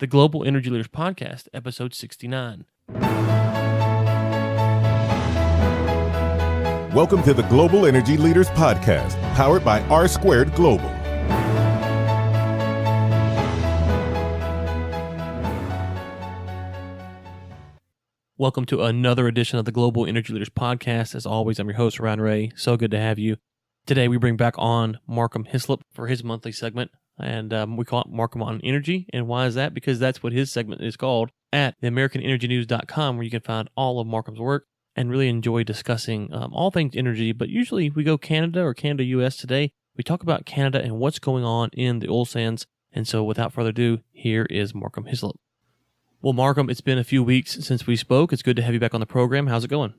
the Global Energy Leaders Podcast, episode 69. Welcome to the Global Energy Leaders Podcast, powered by R Squared Global. Welcome to another edition of the Global Energy Leaders Podcast. As always, I'm your host, Ryan Ray. So good to have you. Today, we bring back on Markham Hislop for his monthly segment, and we call it Markham on Energy. And why is that? Because that's what his segment is called at theamericanenergynews.com, where you can find all of Markham's work and really enjoy discussing all things energy. But usually, we go Canada or Canada-US today. We talk about Canada and what's going on in the oil sands. And so, without further ado, here is Markham Hislop. Well, Markham, it's been a few weeks since we spoke. It's good to have you back on the program. How's it going?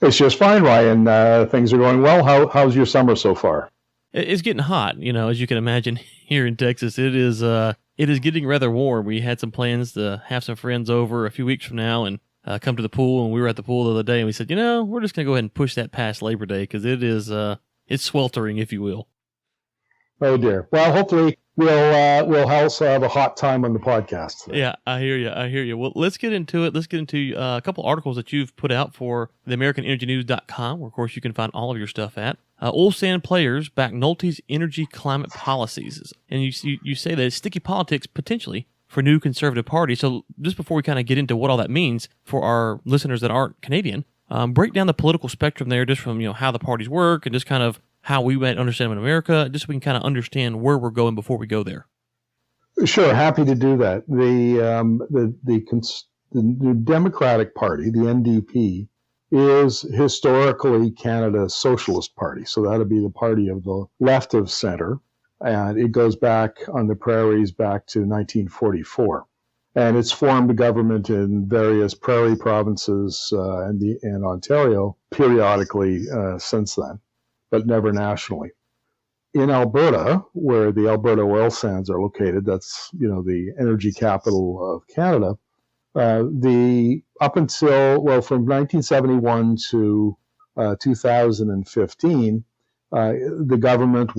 It's just fine, Ryan. Things are going well. How's your summer so far? It's getting hot. You know, as you can imagine, here in Texas, it is getting rather warm. We had some plans to have some friends over a few weeks from now and come to the pool. And we were at the pool the other day, and we said, you know, we're just going to go ahead and push that past Labor Day because it's sweltering, if you will. Oh dear. Well, hopefully we'll also have a hot time on the podcast today. Yeah, I hear you. Well, let's get into it. Let's get into a couple articles that you've put out for theamericanenergynews.com, where, of course, you can find all of your stuff at. Oil sand players back Nolte's energy climate policies. And you say that it's sticky politics, potentially, for new conservative parties. So just before we kind of get into what all that means for our listeners that aren't Canadian, break down the political spectrum there just from how the parties work and just kind of how we might understand them in America, just so we can kind of understand where we're going before we go there. Sure, happy to do that. The Democratic Party, the NDP, is historically Canada's Socialist Party. So that'll be the party of the left of center. And it goes back on the prairies back to 1944. And it's formed a government in various prairie provinces and Ontario periodically since then, but never nationally. In Alberta, where the Alberta oil sands are located, that's the energy capital of Canada. From 1971 to 2015, the government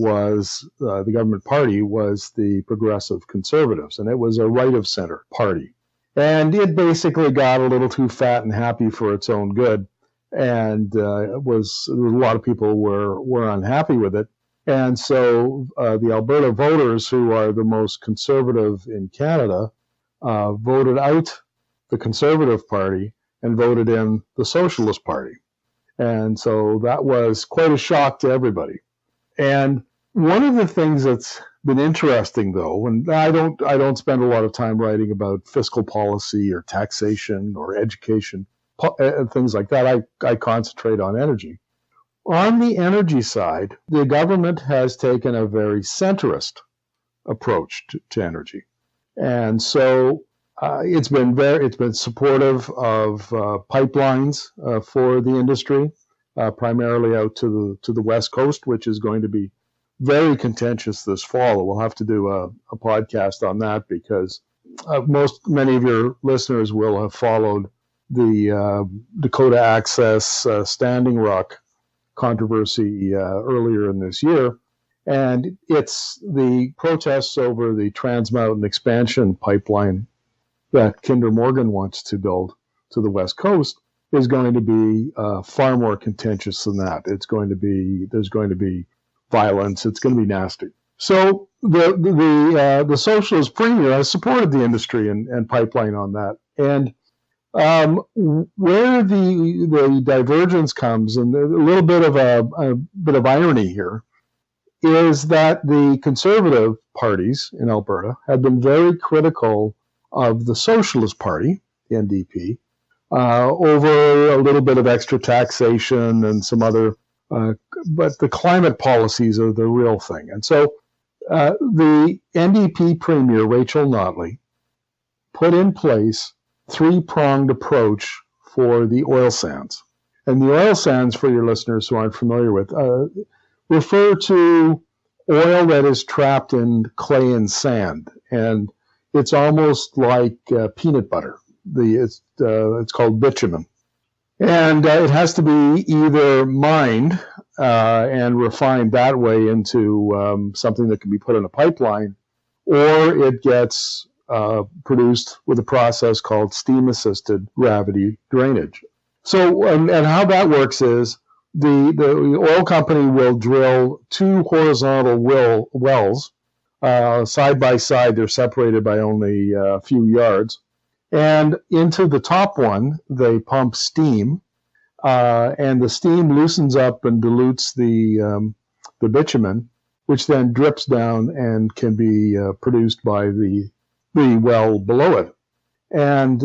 party was the Progressive Conservatives, and it was a right of center party. And it basically got a little too fat and happy for its own good. And a lot of people were unhappy with it. And so the Alberta voters, who are the most conservative in Canada, voted out the Conservative Party and voted in the Socialist Party. And so that was quite a shock to everybody. And one of the things that's been interesting, though, and I don't spend a lot of time writing about fiscal policy or taxation or education, things like that. I concentrate on energy. On the energy side, the government has taken a very centrist approach to energy. And so it's been supportive of pipelines for the industry, primarily out to the West Coast, which is going to be very contentious this fall. We'll have to do a podcast on that because many of your listeners will have followed the Dakota Access Standing Rock controversy earlier in this year. And it's the protests over the Trans Mountain Expansion pipeline that Kinder Morgan wants to build to the West Coast is going to be far more contentious than that. There's going to be violence. It's going to be nasty. So the socialist premier has supported the industry and pipeline on that. And where the divergence comes, and a little bit of a bit of irony here, is that the conservative parties in Alberta have been very critical of the Socialist Party, the NDP, over a little bit of extra taxation and some other, but the climate policies are the real thing. And so the NDP premier, Rachel Notley, put in place three-pronged approach for the oil sands. And the oil sands, for your listeners who aren't familiar with, refer to oil that is trapped in clay and sand. And it's almost like peanut butter. It's called bitumen. And it has to be either mined and refined that way into something that can be put in a pipeline, or it gets produced with a process called steam-assisted gravity drainage. So, and how that works is the oil company will drill two horizontal wells side by side. They're separated by only a few yards. And into the top one, they pump steam, and the steam loosens up and dilutes the bitumen, which then drips down and can be produced by the well below it. And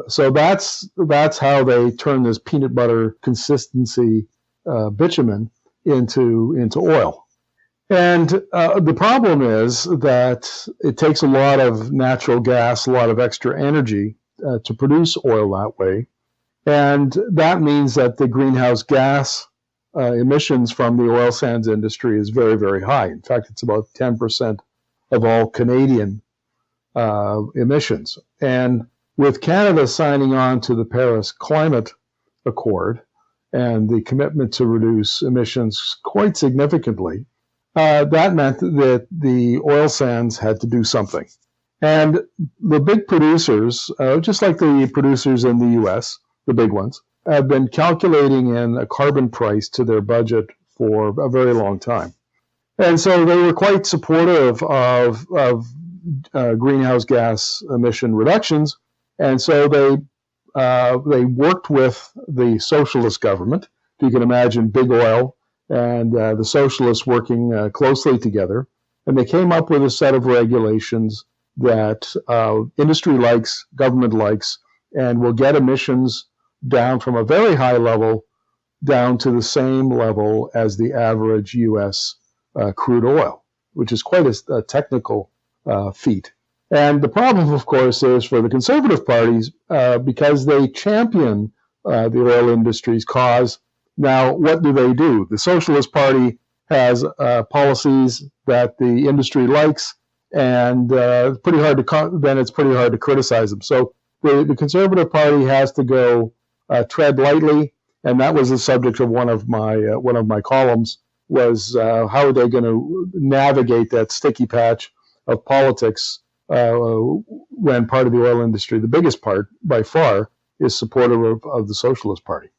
so that's how they turn this peanut butter consistency bitumen into oil. And the problem is that it takes a lot of natural gas, a lot of extra energy to produce oil that way. And that means that the greenhouse gas emissions from the oil sands industry is very, very high. In fact, it's about 10% of all Canadian emissions. And with Canada signing on to the Paris Climate Accord and the commitment to reduce emissions quite significantly, that meant that the oil sands had to do something. And the big producers, just like the producers in the US, the big ones, have been calculating in a carbon price to their budget for a very long time. And so they were quite supportive of greenhouse gas emission reductions. And so they worked with the socialist government. If you can imagine big oil and the socialists working closely together. And they came up with a set of regulations that industry likes, government likes, and will get emissions down from a very high level down to the same level as the average U.S. Crude oil, which is quite a technical feat. And the problem, of course, is for the conservative parties, because they champion the oil industry's cause. Now, what do? The Socialist Party has policies that the industry likes, and it's pretty hard to criticize them. So the Conservative Party has to go tread lightly, and that was the subject of one of my columns. Was how are they going to navigate that sticky patch of politics when part of the oil industry, the biggest part by far, is supportive of the Socialist Party.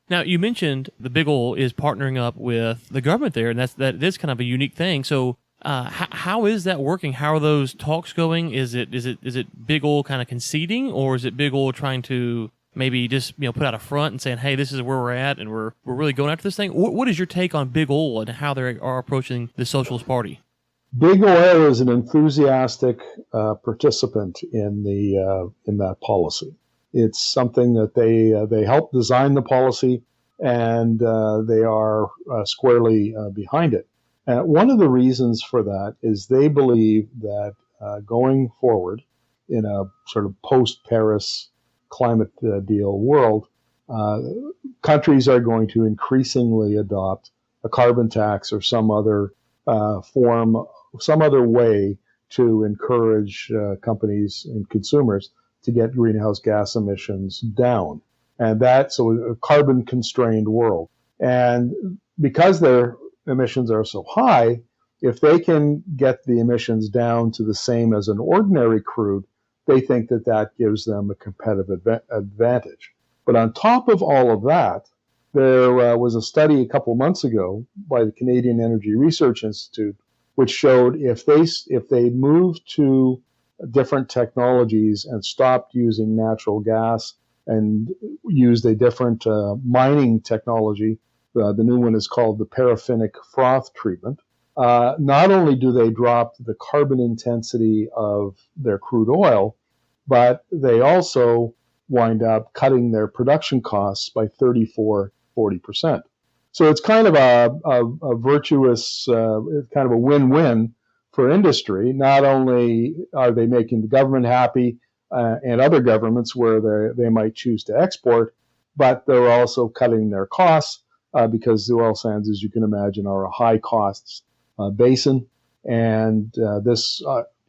Now, you mentioned the big oil is partnering up with the government there, and that is kind of a unique thing. So, how is that working? How are those talks going? Is it big oil kind of conceding, or is it big oil trying to maybe just put out a front and saying, "Hey, this is where we're at, and we're really going after this thing"? What is your take on big oil and how they are approaching the Socialist Party? Big oil is an enthusiastic participant in that policy. It's something that they helped design the policy, and they are squarely behind it. One of the reasons for that is they believe that going forward in a sort of post-Paris climate deal world, countries are going to increasingly adopt a carbon tax or some other some other way to encourage companies and consumers to get greenhouse gas emissions down. And that's a carbon-constrained world. And because their emissions are so high, if they can get the emissions down to the same as an ordinary crude, they think that gives them a competitive advantage. But on top of all of that, there was a study a couple months ago by the Canadian Energy Research Institute, which showed if they moved to different technologies and stopped using natural gas and used a different mining technology, the new one is called the paraffinic froth treatment. Not only do they drop the carbon intensity of their crude oil, but they also wind up cutting their production costs by 40%. So it's kind of a virtuous, kind of a win-win for industry. Not only are they making the government happy and other governments where they might choose to export, but they're also cutting their costs because the oil sands, as you can imagine, are a high-cost basin, and this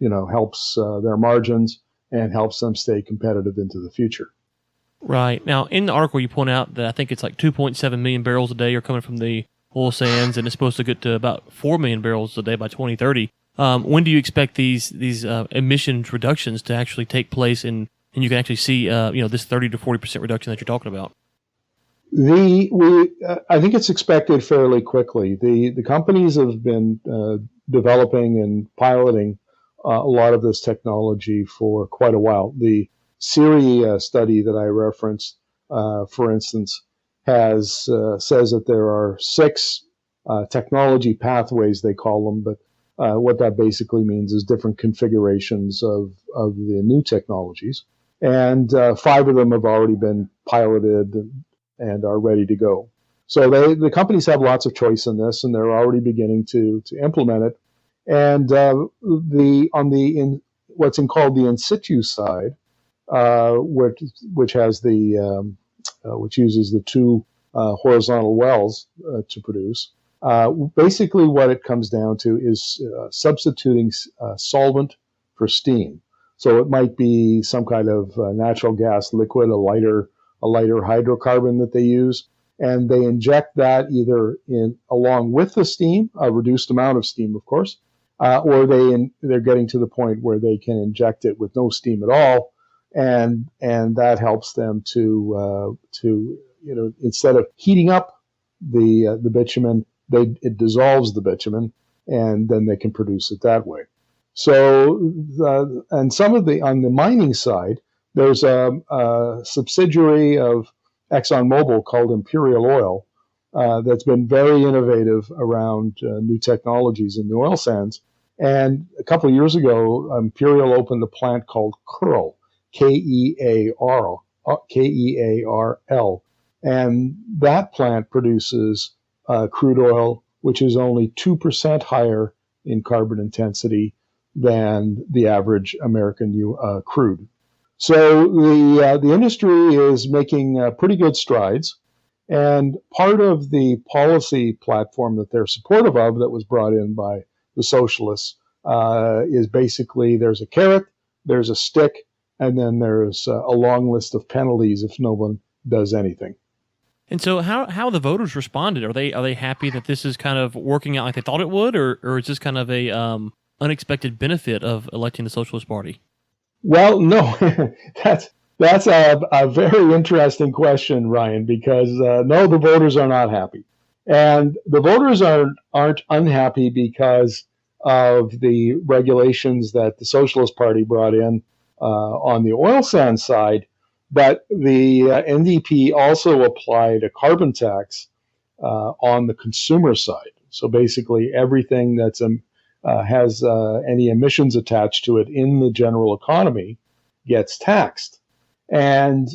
helps their margins and helps them stay competitive into the future. Right. Now, in the article, you point out that I think it's like 2.7 million barrels a day are coming from the oil sands, and it's supposed to get to about 4 million barrels a day by 2030. When do you expect these emissions reductions to actually take place, and you can actually see this 30 to 40% reduction that you're talking about? I think it's expected fairly quickly. The companies have been developing and piloting a lot of this technology for quite a while. The Siri study that I referenced, for instance, says that there are 6 technology pathways, they call them, but what that basically means is different configurations of the new technologies. And 5 of them have already been piloted and are ready to go. So the companies have lots of choice in this, and they're already beginning to implement it. And what's called the in situ side, which has which uses the 2 horizontal wells to produce. Basically, what it comes down to is substituting solvent for steam. So it might be some kind of natural gas liquid, a lighter hydrocarbon that they use, and they inject that either along with the steam, a reduced amount of steam, of course, or they're getting to the point where they can inject it with no steam at all, and that helps them to instead of heating up the bitumen, it dissolves the bitumen, and then they can produce it that way. So, and on the mining side, there's a subsidiary of ExxonMobil called Imperial Oil that's been very innovative around new technologies in the oil sands. And a couple of years ago, Imperial opened a plant called Kearl, Kearl, and that plant produces crude oil, which is only 2% higher in carbon intensity than the average American crude. So the industry is making pretty good strides, and part of the policy platform that they're supportive of, that was brought in by the Socialists, is basically there's a carrot, there's a stick, and then there's a long list of penalties if no one does anything. And so how the voters responded? Are they happy that this is kind of working out like they thought it would, or is this kind of a unexpected benefit of electing the Socialist Party? Well, no, that's a very interesting question, Ryan, because no, the voters are not happy. And the voters aren't unhappy because of the regulations that the Socialist Party brought in on the oil sands side, but the NDP also applied a carbon tax on the consumer side. So basically everything that's has any emissions attached to it in the general economy gets taxed. And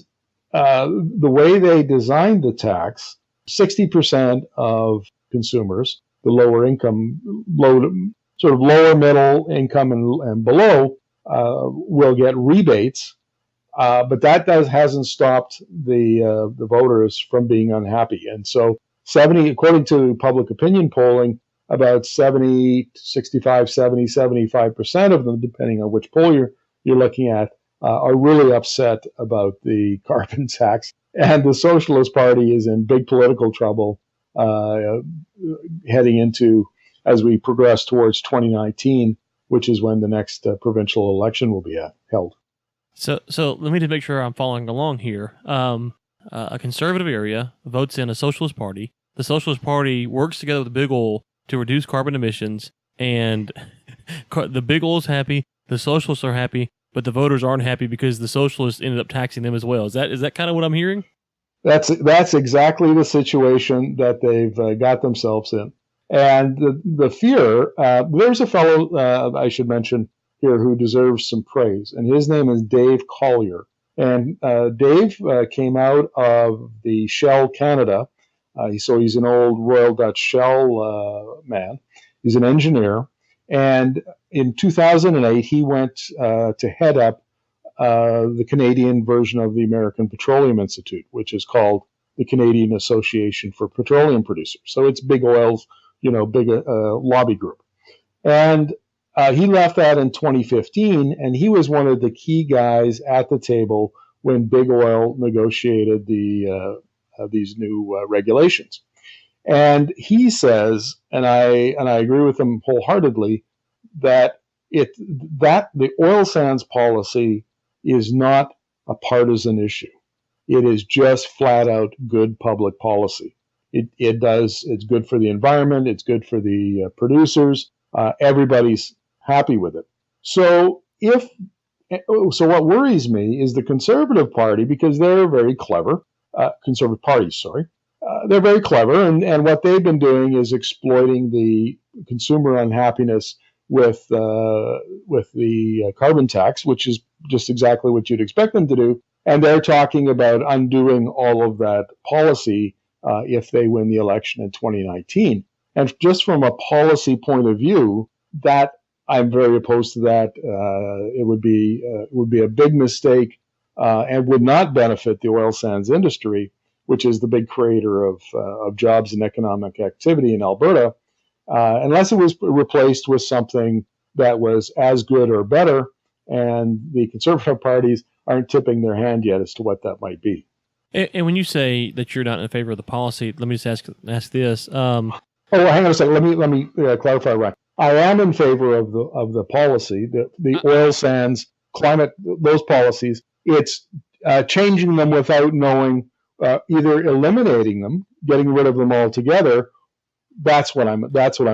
the way they designed the tax, 60% of consumers, the lower income, lower middle income and below, will get rebates. But that hasn't stopped the voters from being unhappy. And so according to public opinion polling, about 75% of them, depending on which poll you're looking at, are really upset about the carbon tax. And the Socialist Party is in big political trouble heading into, as we progress towards 2019, which is when the next provincial election will be held. So let me just make sure I'm following along here. A conservative area votes in a Socialist Party. The Socialist Party works together with Big Oil to reduce carbon emissions, and the Big Oil's happy, the Socialists are happy, but the voters aren't happy because the Socialists ended up taxing them as well. Is that kind of what I'm hearing? That's exactly the situation that they've got themselves in. And the fear, there's a fellow I should mention here who deserves some praise, and his name is Dave Collier. And Dave came out of the Shell Canada. So he's an old Royal Dutch Shell man. He's an engineer. And in 2008, he went to head up the Canadian version of the American Petroleum Institute, which is called the Canadian Association for Petroleum Producers. So it's Big Oil's, big lobby group. And he left that in 2015, and he was one of the key guys at the table when Big Oil negotiated these new regulations. And he says, and I agree with him wholeheartedly, that the oil sands policy is not a partisan issue. It is just flat out good public policy. It's good for the environment. It's good for the producers. Everybody's happy with it. So what worries me is the Conservative Party, because they're very clever, Conservative parties, sorry. They're very clever, and what they've been doing is exploiting the consumer unhappiness with the carbon tax, which is just exactly what you'd expect them to do. And they're talking about undoing all of that policy if they win the election in 2019. And just from a policy point of view, that I'm very opposed to that. It would be a big mistake and would not benefit the oil sands industry, which is the big creator of jobs and economic activity in Alberta, unless it was replaced with something that was as good or better. And the Conservative parties aren't tipping their hand yet as to what that might be. And when you say that you're not in favor of the policy, let me just ask this. Hang on a second. Let me clarify, Ryan. I am in favor of the policy, the oil sands, climate, those policies. It's changing them without knowing, either eliminating them, getting rid of them altogether. That's what I'm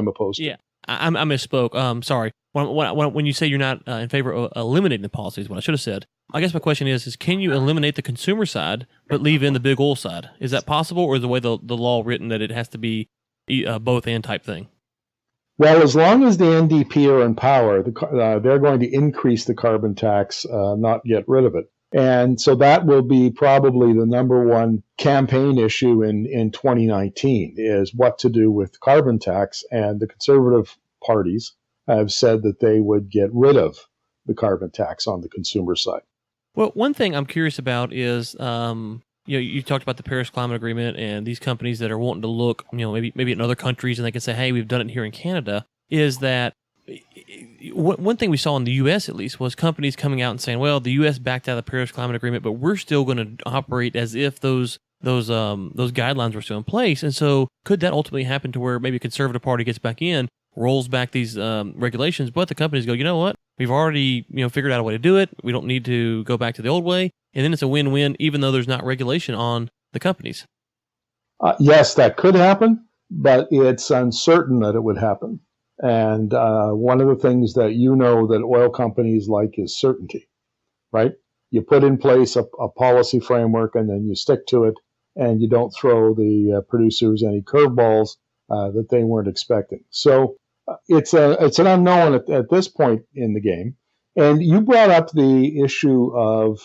opposed to. Yeah, I misspoke. Sorry. When you say you're not in favor of eliminating the policies, what I should have said. I guess my question is can you eliminate the consumer side but leave in the big oil side? Is that possible, or is the way the law written that it has to be both and type thing? Well, as long as the NDP are in power, they're going to increase the carbon tax, not get rid of it. And so that will be probably the number one campaign issue in 2019 is what to do with carbon tax. And the Conservative parties have said that they would get rid of the tax on the consumer side. Well, one thing I'm curious about is, you talked about the Paris Climate Agreement and these companies that are wanting to look, maybe in other countries, and they can say, hey, we've done it here in Canada, is that one thing we saw in the U.S. at least was companies coming out and saying, well, the U.S. backed out of the Paris Climate Agreement, but we're still going to operate as if those guidelines were still in place. And so could that ultimately happen to where maybe a Conservative Party gets back in, rolls back these regulations, but the companies go, you know what? We've already figured out a way to do it. We don't need to go back to the old way. And then it's a win-win, even though there's not regulation on the companies. Yes, that could happen, but it's uncertain that it would happen. And one of the things that that oil companies like is certainty, right? You put in place a policy framework and then you stick to it, and you don't throw the producers any curveballs that they weren't expecting. So it's an unknown at this point in the game. And you brought up the issue of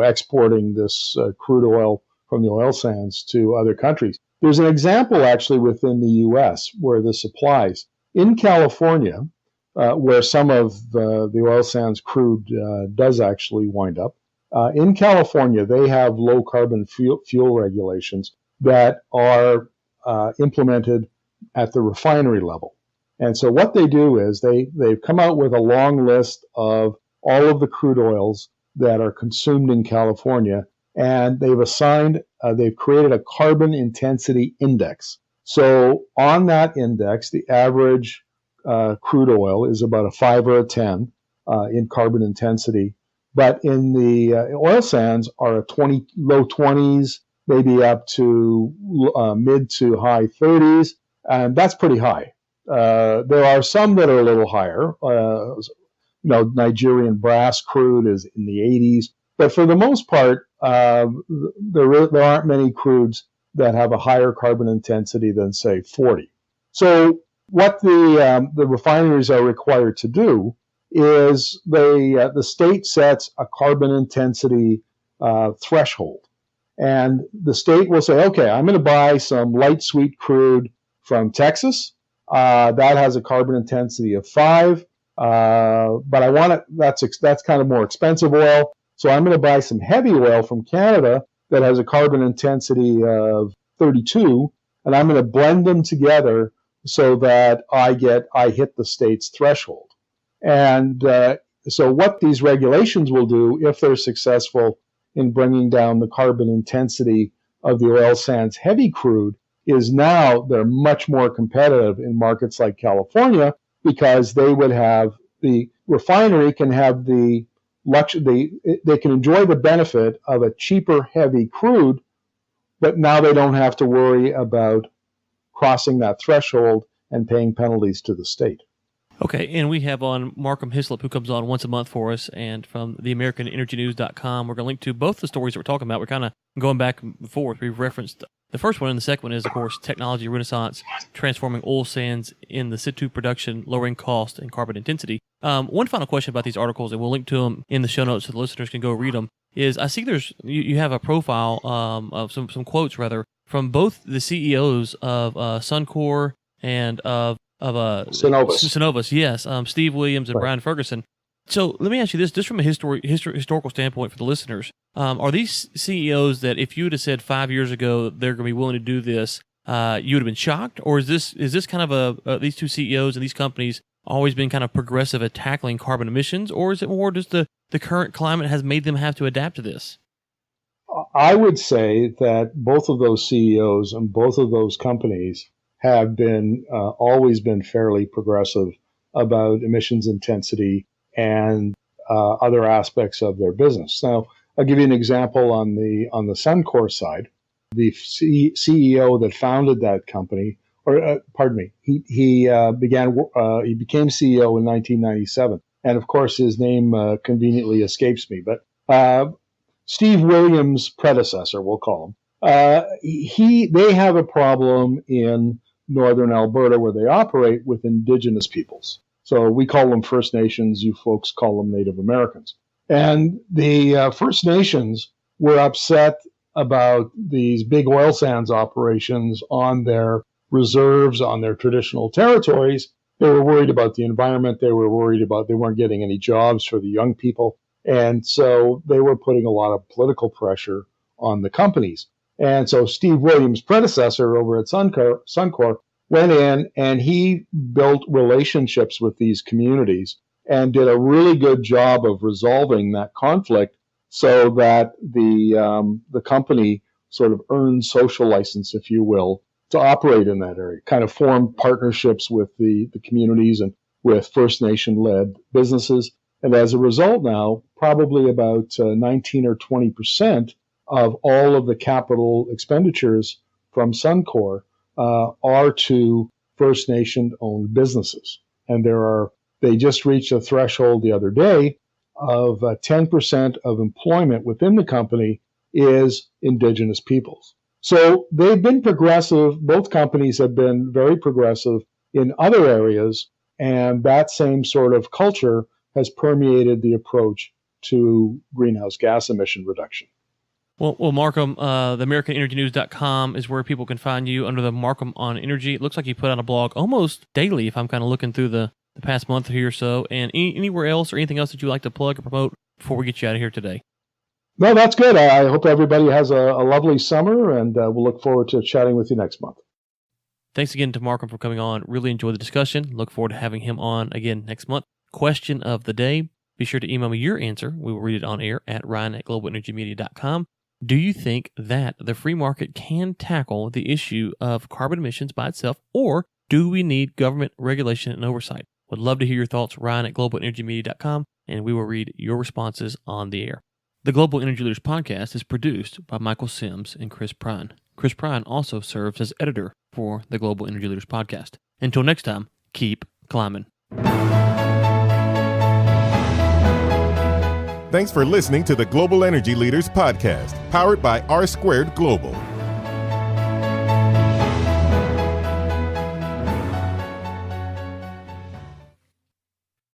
exporting this crude oil from the oil sands to other countries. There's an example actually within the U.S. where this applies. In California, where some of the oil sands crude does actually wind up, in California, they have low carbon fuel regulations that are implemented at the refinery level. And so what they do is they've come out with a long list of all of the crude oils that are consumed in California, and they've created a carbon intensity index. So on that index, the average crude oil is about a 5 or a 10 in carbon intensity, but in the oil sands are low 20s, maybe up to mid to high 30s, and that's pretty high. There are some that are a little higher. Nigerian brass crude is in the 80s, but for the most part, there aren't many crudes that have a higher carbon intensity than, say, 40. So what the refineries are required to do is the state sets a carbon intensity threshold, and the state will say, okay, I'm going to buy some light sweet crude from Texas. That has a carbon intensity of 5. But I want it. That's kind of more expensive oil. So I'm going to buy some heavy oil from Canada that has a carbon intensity of 32, and I'm going to blend them together so that I hit the state's threshold. And so what these regulations will do, if they're successful in bringing down the carbon intensity of the oil sands heavy crude, is now they're much more competitive in markets like California, because they would have the refinery can have the they can enjoy the benefit of a cheaper heavy crude, but now they don't have to worry about crossing that threshold and paying penalties to the state. Okay, and we have on Markham Hislop, who comes on once a month for us, and from the AmericanEnergyNews.com. We're going to link to both the stories that we're talking about. We're kind of going back and forth. We've referenced the first one, and the second one is, of course, technology renaissance, transforming oil sands in the situ production, lowering cost and carbon intensity. One final question about these articles, and we'll link to them in the show notes so the listeners can go read them, is I see you have a profile of some quotes, rather, from both the CEOs of Suncor and of Cenovus, yes, Steve Williams and Right. Brian Ferguson. So let me ask you this, just from a historical standpoint for the listeners, are these CEOs that if you would have said 5 years ago they're going to be willing to do this, you would have been shocked? Or is this kind of these two CEOs and these companies always been kind of progressive at tackling carbon emissions? Or is it more just the current climate has made them have to adapt to this? I would say that both of those CEOs and both of those companies have been always been fairly progressive about emissions intensity and other aspects of their business. Now, I'll give you an example on the Suncor side. The CEO that founded that company, he became CEO in 1997, and of course his name conveniently escapes me. But Steve Williams' predecessor, we'll call him, they have a problem in northern Alberta where they operate with Indigenous peoples. So we call them First Nations, you folks call them Native Americans. And the First Nations were upset about these big oil sands operations on their reserves, on their traditional territories. They were worried about the environment. They were worried about they weren't getting any jobs for the young people. And so they were putting a lot of political on the companies. And so Steve Williams' predecessor over at Suncor went in and he built relationships with these communities and did a really good job of resolving that conflict so that the company sort of earned social license, if you will, to operate in that area, kind of formed partnerships with the communities and with First Nation-led businesses. And as a result now, probably about 19 or 20% of all of the capital expenditures from Suncor are to First Nation-owned businesses. And they just reached a threshold the other day of 10% of employment within the company is Indigenous peoples. So they've been progressive. Both companies have been very progressive in other areas, and that same sort of culture has permeated the approach to greenhouse gas emission reduction. Well, Markham, the AmericanEnergyNews.com is where people can find you under the Markham on Energy. It looks like you put out a blog almost daily, if I'm kind of looking through the past month here or so. And anywhere else or anything else that you'd like to plug or promote before we get you out of here today? No, that's good. I hope everybody has a lovely summer, and we'll look forward to chatting with you next month. Thanks again to Markham for coming on. Really enjoyed the discussion. Look forward to having him on again next month. Question of the day. Be sure to email me your answer. We will read it on air at ryan@globalenergymedia.com. Do you think that the free market can tackle the issue of carbon emissions by itself, or do we need government regulation and oversight? Would love to hear your thoughts, ryan@globalenergymedia.com, and we will read your responses on the air. The Global Energy Leaders Podcast is produced by Michael Sims and Chris Prine. Chris Prine also serves as editor for the Global Energy Leaders Podcast. Until next time, keep climbing. Thanks for listening to the Global Energy Leaders Podcast, powered by R Squared Global.